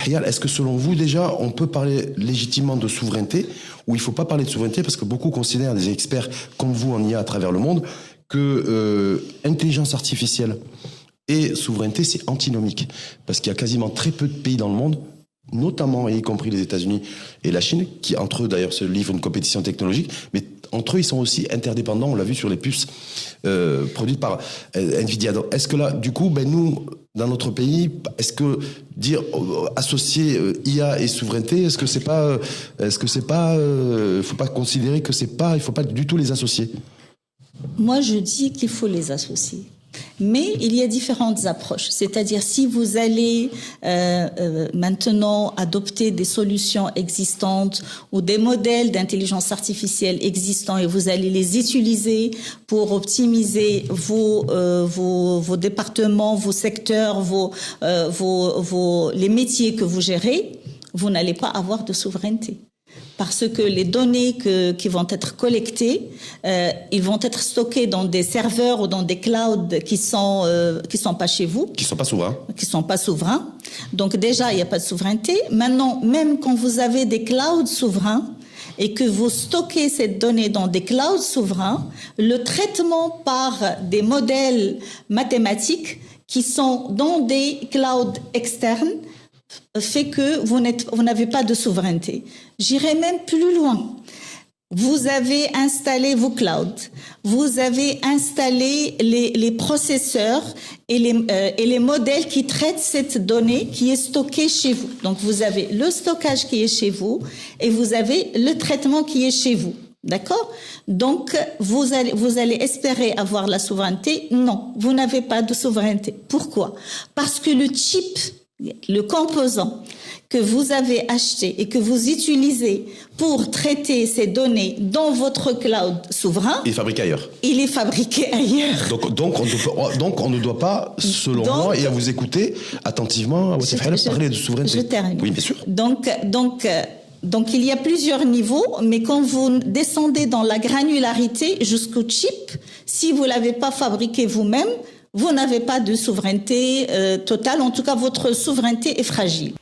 Rial, est-ce que selon vous, déjà, on peut parler légitimement de souveraineté ou il ne faut pas parler de souveraineté parce que beaucoup considèrent, des experts comme vous en IA à travers le monde, que intelligence artificielle et souveraineté, c'est antinomique. Parce qu'il y a quasiment très peu de pays dans le monde, notamment et y compris les États-Unis et la Chine, qui entre eux d'ailleurs se livrent une compétition technologique, mais entre eux ils sont aussi interdépendants, on l'a vu sur les puces produites par Nvidia. Donc, est-ce que là, du coup, nous, dans notre pays, est-ce que dire associer IA et souveraineté, est-ce que c'est pas, faut pas considérer que c'est pas, il faut pas du tout les associer? Moi, je dis qu'il faut les associer. Mais il y a différentes approches. C'est-à-dire, si vous allez maintenant adopter des solutions existantes ou des modèles d'intelligence artificielle existants et vous allez les utiliser pour optimiser vos départements, vos secteurs, les métiers que vous gérez, vous n'allez pas avoir de souveraineté. Parce que les données qui vont être collectées, ils vont être stockés dans des serveurs ou dans des clouds qui sont pas chez vous. Qui sont pas souverains. Qui sont pas souverains. Donc déjà, il n'y a pas de souveraineté. Maintenant, même quand vous avez des clouds souverains et que vous stockez ces données dans des clouds souverains, le traitement par des modèles mathématiques qui sont dans des clouds externes fait que vous n'avez pas de souveraineté. J'irai même plus loin. Vous avez installé vos clouds, vous avez installé les processeurs et les modèles qui traitent cette donnée qui est stockée chez vous. Donc vous avez le stockage qui est chez vous et vous avez le traitement qui est chez vous. D'accord? Donc, vous allez espérer avoir la souveraineté? Non, vous n'avez pas de souveraineté. Pourquoi? Parce que le chip, le composant que vous avez acheté et que vous utilisez pour traiter ces données dans votre cloud souverain, il est fabriqué ailleurs. Il est fabriqué ailleurs. Donc on ne doit pas, selon moi, et à vous écouter attentivement, parler de souveraineté. Je termine. Oui, bien sûr. Donc il y a plusieurs niveaux, mais quand vous descendez dans la granularité jusqu'au chip, si vous l'avez pas fabriqué vous-même, vous n'avez pas de souveraineté totale. En tout cas, votre souveraineté est fragile.